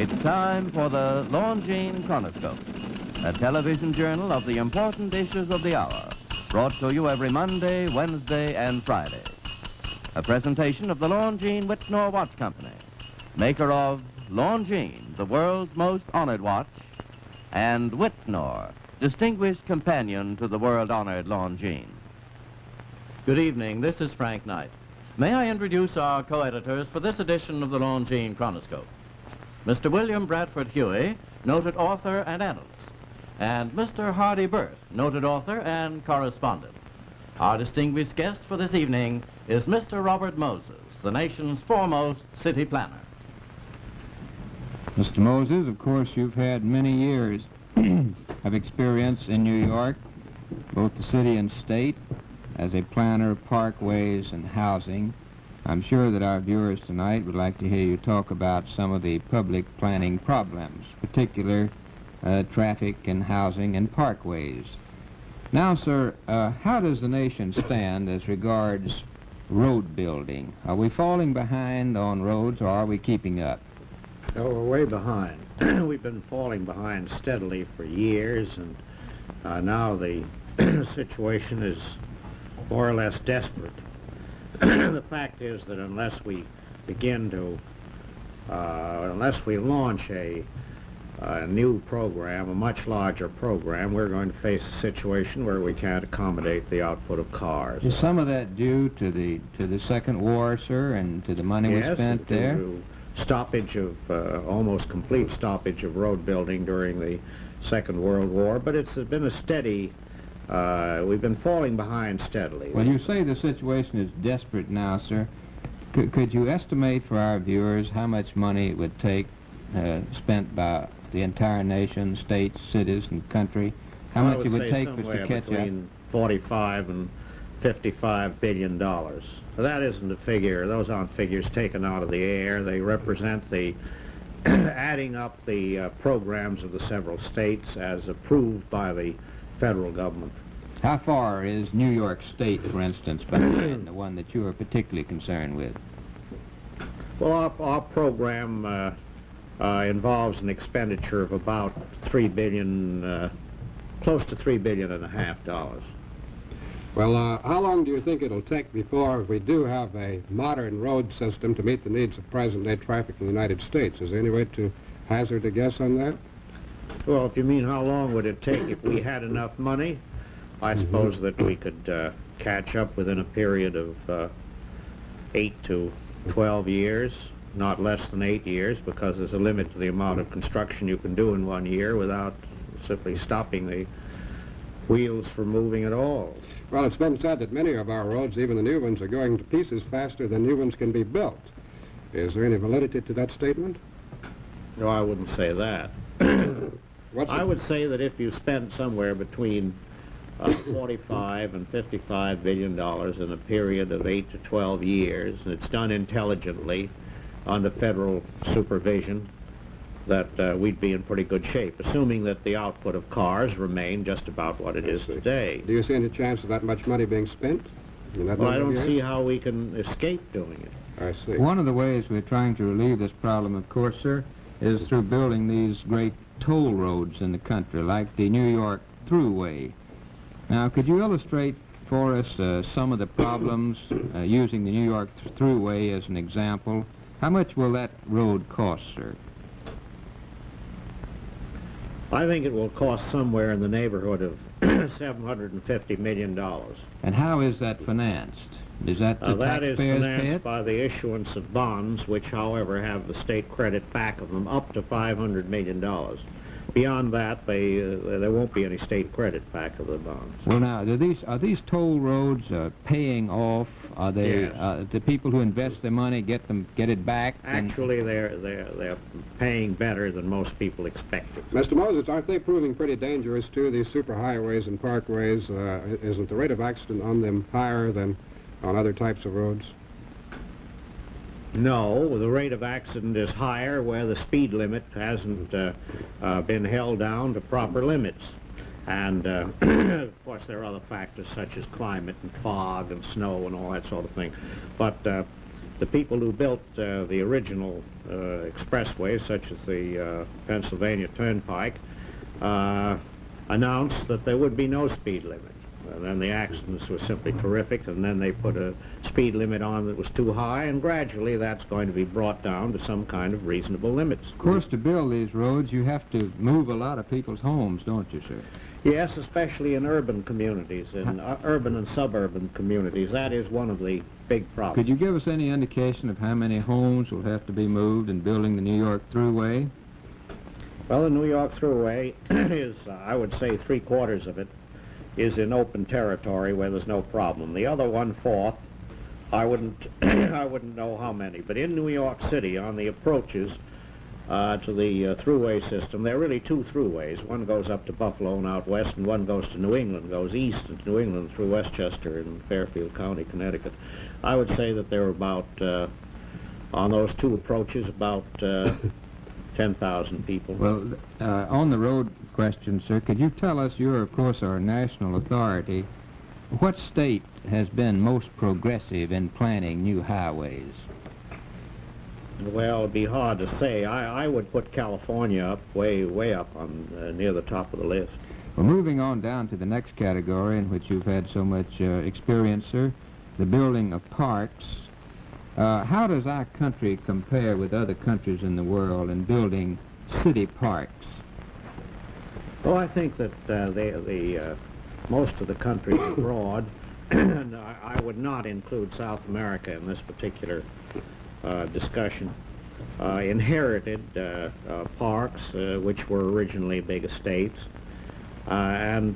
It's time for the Longines Chronoscope, a television journal of the important issues of the hour, brought to you every Monday, Wednesday, and Friday. A presentation of the Longines Whitnor Watch Company, maker of Longines, the world's most honored watch, and Whitnor, distinguished companion to the world-honored Longines. Good evening, this is Frank Knight. May I introduce our co-editors for this edition of the Longines Chronoscope? Mr. William Bradford Huey, noted author and analyst, and Mr. Hardy Burt, noted author and correspondent. Our distinguished guest for this evening is Mr. Robert Moses, the nation's foremost city planner. Mr. Moses, of course, you've had many years of experience in New York, both the city and state, as a planner of parkways and housing. I'm sure that our viewers tonight would like to hear you talk about some of the public planning problems, particular traffic and housing and parkways. Now, sir, how does the nation stand as regards road building? Are we falling behind on roads, or are we keeping up? Oh, we're way behind. We've been falling behind steadily for years, and now the situation is more or less desperate. The fact is that unless we launch a new program, a much larger program, we're going to face a situation where we can't accommodate the output of cars. Is some of that due to the Second War, sir, and to the money we spent there? To stoppage of, almost complete stoppage of road building during the Second World War, but it's been a steady, we've been falling behind steadily. Well, you say the situation is desperate now, sir. Could you estimate for our viewers how much money it would take spent by the entire nation, states, cities, and country? How much it would take for us to catch up? Between 45 and 55 billion dollars. That isn't a figure. Those aren't figures taken out of the air. They represent the adding up the programs of the several states as approved by the federal government. How far is New York State, for instance, behind the one that you are particularly concerned with? Well, our program involves an expenditure of about $3 billion, close to $3.5 billion. Well, how long do you think it'll take before we do have a modern road system to meet the needs of present-day traffic in the United States? Is there any way to hazard a guess on that? Well, if you mean how long would it take if we had enough money, I suppose that we could catch up within a period of 8 to 12 years, not less than 8 years, because there's a limit to the amount of construction you can do in 1 year without simply stopping the wheels from moving at all. Well, it's been said that many of our roads, even the new ones, are going to pieces faster than new ones can be built. Is there any validity to that statement? No, I wouldn't say that. I would say that if you spend somewhere between 45 and 55 billion dollars in a period of 8 to 12 years, and it's done intelligently under federal supervision, that we'd be in pretty good shape, assuming that the output of cars remain just about what it is today. Do you see any chance of that much money being spent? Well, I don't see how we can escape doing it. I see. One of the ways we're trying to relieve this problem, of course, sir, is through building these great toll roads in the country, like the New York Thruway. Now, could you illustrate for us some of the problems using the New York Thruway as an example? How much will that road cost, sir? I think it will cost somewhere in the neighborhood of $750 million. And how is that financed? Is that the that is taxpayers pay financed it? by the issuance of bonds, which, however, have the state credit back of them up to $500 million. Beyond that, there won't be any state credit back of the bonds. Well, now, are these toll roads paying off? Are they? Yes. The people who invest their money get it back? Actually, they're paying better than most people expected. Mr. Moses, aren't they proving pretty dangerous too? These superhighways and parkways. Isn't the rate of accident on them higher than on other types of roads? No, the rate of accident is higher where the speed limit hasn't been held down to proper limits. And, of course, there are other factors such as climate and fog and snow and all that sort of thing. But the people who built the original expressways, such as the Pennsylvania Turnpike, announced that there would be no speed limit. And then the accidents were simply terrific, and then they put a speed limit on that was too high, and gradually that's going to be brought down to some kind of reasonable limits. Of course, to build these roads, you have to move a lot of people's homes, don't you, sir? Yes, especially in urban communities, in urban and suburban communities. That is one of the big problems. Could you give us any indication of how many homes will have to be moved in building the New York Thruway? Well, the New York Thruway is, I would say, 3/4 of it is in open territory where there's no problem. The other 1/4, I wouldn't know how many. But in New York City, on the approaches to the thruway system, there are really two thruways. One goes up to Buffalo and out west, and one goes to New England, goes east into New England through Westchester in Fairfield County, Connecticut. I would say that there are about, on those two approaches, about 10,000 people. Well, on the road question, sir, could you tell us, you're of course our national authority, what state has been most progressive in planning new highways? Well, it'd be hard to say. I would put California up, way up on near the top of the list. Well, moving on down to the next category in which you've had so much experience, sir, the building of parks. How does our country compare with other countries in the world in building city parks? Well, I think that most of the countries abroad, and I would not include South America in this particular discussion, inherited parks which were originally big estates, and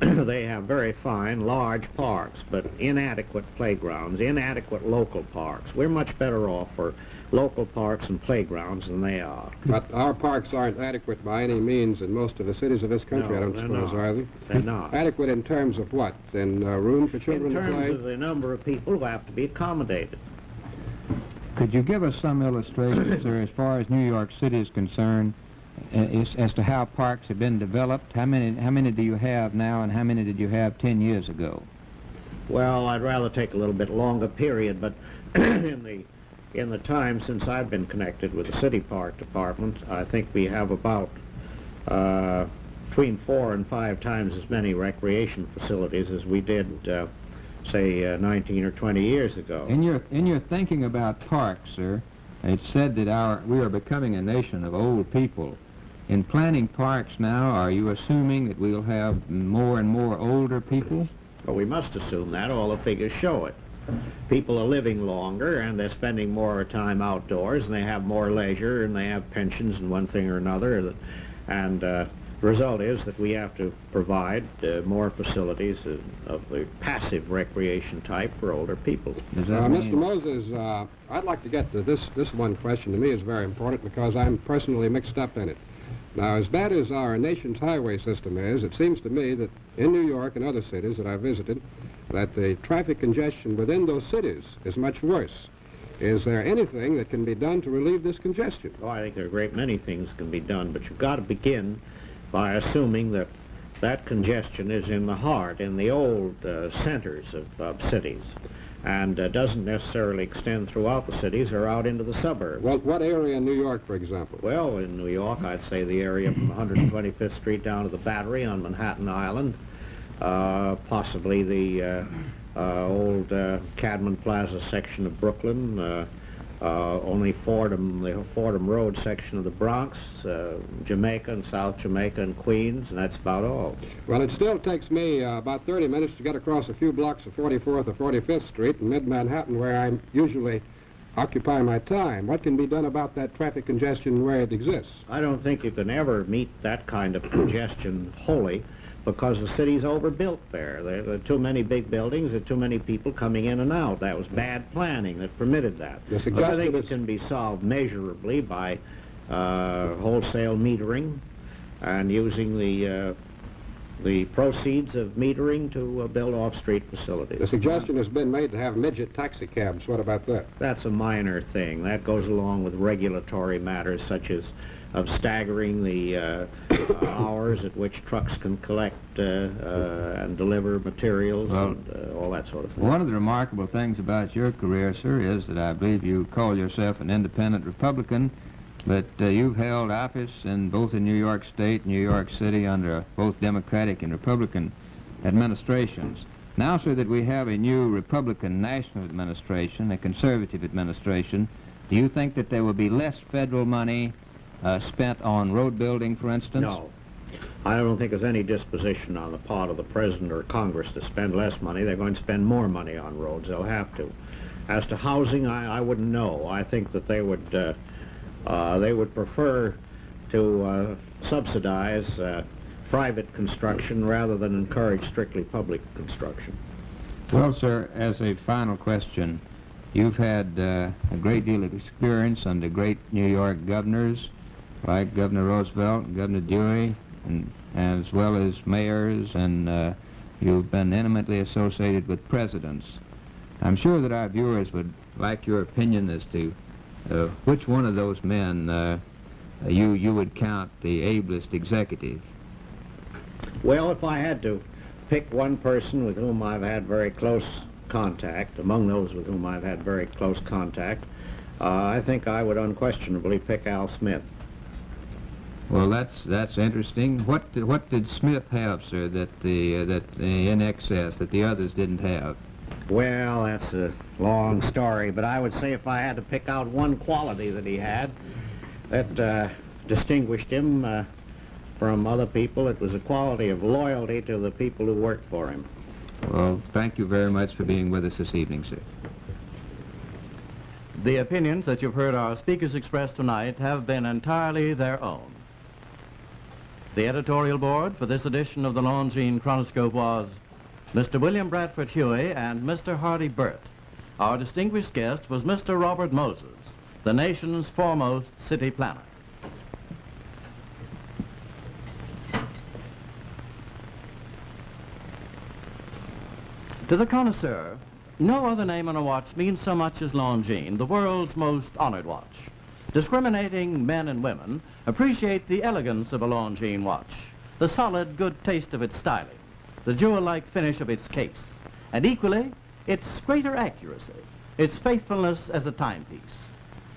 they have very fine, large parks, but inadequate playgrounds, inadequate local parks. We're much better off for local parks and playgrounds than they are. But our parks aren't adequate by any means in most of the cities of this country, No, I don't they're suppose, not. are they? They're not. Adequate in terms of what? In room for children In to terms play? of the number of people who have to be accommodated. Could you give us some illustration, sir, as far as New York City is concerned, as to how parks have been developed? How many do you have now, and how many did you have 10 years ago? Well, I'd rather take a little bit longer period, but in the time since I've been connected with the city park department, I think we have about between 4 and 5 times as many recreation facilities as we did, say, 19 or 20 years ago. In your thinking about parks, sir, it's said that we are becoming a nation of old people. In planning parks now, are you assuming that we'll have more and more older people? Well, we must assume that. All the figures show it. People are living longer, and they're spending more time outdoors, and they have more leisure, and they have pensions and one thing or another. And the result is that we have to provide more facilities of the passive recreation type for older people. Mr. Moses, I'd like to get to this one question. To me is very important because I'm personally mixed up in it. Now, as bad as our nation's highway system is, it seems to me that in New York and other cities that I visited, that the traffic congestion within those cities is much worse. Is there anything that can be done to relieve this congestion? Oh, I think there are a great many things can be done, but you've got to begin by assuming that that congestion is in the heart, in the old centers of cities, and doesn't necessarily extend throughout the cities or out into the suburbs. Well, what area in New York, for example? Well, in New York, I'd say the area from 125th Street down to the Battery on Manhattan Island, possibly the old Cadman Plaza section of Brooklyn, only the Fordham Road section of the Bronx, Jamaica and South Jamaica and Queens, and that's about all. Well, it still takes me about 30 minutes to get across a few blocks of 44th or 45th Street in mid-Manhattan, where I usually occupy my time. What can be done about that traffic congestion where it exists? I don't think you can ever meet that kind of congestion wholly, because the city's overbuilt there. There are too many big buildings, there are too many people coming in and out. That was bad planning that permitted that. But I think it can be solved measurably by wholesale metering and using the proceeds of metering to build off-street facilities. The suggestion has been made to have midget taxi cabs. What about that? That's a minor thing. That goes along with regulatory matters such as staggering the hours at which trucks can collect and deliver materials and all that sort of thing. One of the remarkable things about your career, sir, is that I believe you call yourself an independent Republican, but you've held office both in New York State and New York City under both Democratic and Republican administrations. Now, sir, that we have a new Republican national administration, a conservative administration, do you think that there will be less federal money spent on road building, for instance? No. I don't think there's any disposition on the part of the President or Congress to spend less money. They're going to spend more money on roads. They'll have to. As to housing, I wouldn't know. I think that they would prefer to subsidize private construction rather than encourage strictly public construction. Well, sir, as a final question, you've had a great deal of experience under great New York governors like Governor Roosevelt and Governor Dewey, and as well as mayors, and you've been intimately associated with presidents. I'm sure that our viewers would like your opinion as to which one of those men you would count the ablest executive. Well, if I had to pick one person with whom I've had very close contact, among those with whom I've had very close contact, I think I would unquestionably pick Al Smith. Well, that's interesting. What did Smith have, sir, that in excess that the others didn't have? Well, that's a long story, but I would say if I had to pick out one quality that he had that distinguished him from other people, it was a quality of loyalty to the people who worked for him. Well, thank you very much for being with us this evening, sir. The opinions that you've heard our speakers express tonight have been entirely their own. The editorial board for this edition of the Longines Chronoscope was Mr. William Bradford Huey and Mr. Hardy Burt. Our distinguished guest was Mr. Robert Moses, the nation's foremost city planner. To the connoisseur, no other name on a watch means so much as Longines, the world's most honored watch. Discriminating men and women appreciate the elegance of a Longines watch, the solid good taste of its styling, the jewel-like finish of its case, and equally, its greater accuracy, its faithfulness as a timepiece.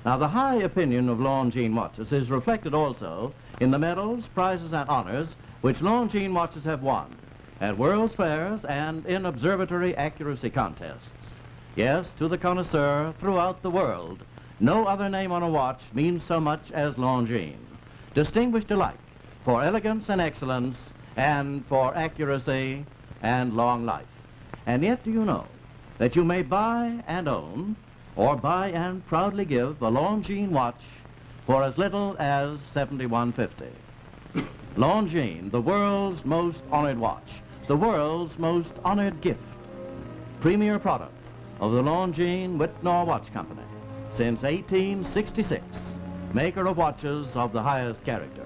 Now, the high opinion of Longines watches is reflected also in the medals, prizes, and honors which Longines watches have won at World's Fairs and in observatory accuracy contests. Yes, to the connoisseur throughout the world, no other name on a watch means so much as Longines, distinguished alike for elegance and excellence and for accuracy and long life. And yet, do you know that you may buy and own or buy and proudly give a Longines watch for as little as $71.50. Longines, the world's most honored watch, the world's most honored gift, premier product of the Longines Whitnall Watch Company since 1866, maker of watches of the highest character.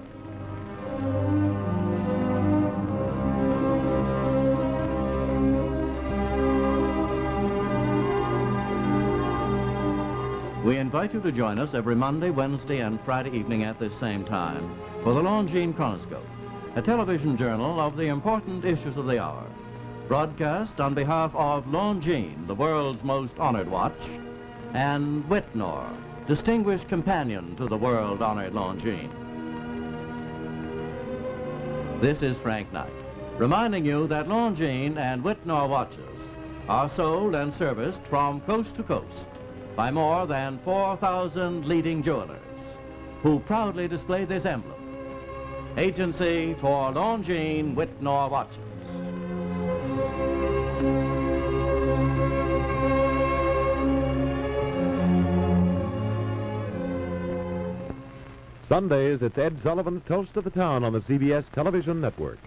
We invite you to join us every Monday, Wednesday, and Friday evening at this same time for the Longines Chronoscope, a television journal of the important issues of the hour, broadcast on behalf of Longines, the world's most honored watch, and Whitnall, distinguished companion to the world-honored Longines. This is Frank Knight, reminding you that Longines and Whitnall watches are sold and serviced from coast to coast by more than 4,000 leading jewelers who proudly display this emblem, Agency for Longines Whitnall Watches. Sundays, it's Ed Sullivan's Toast of the Town on the CBS television network.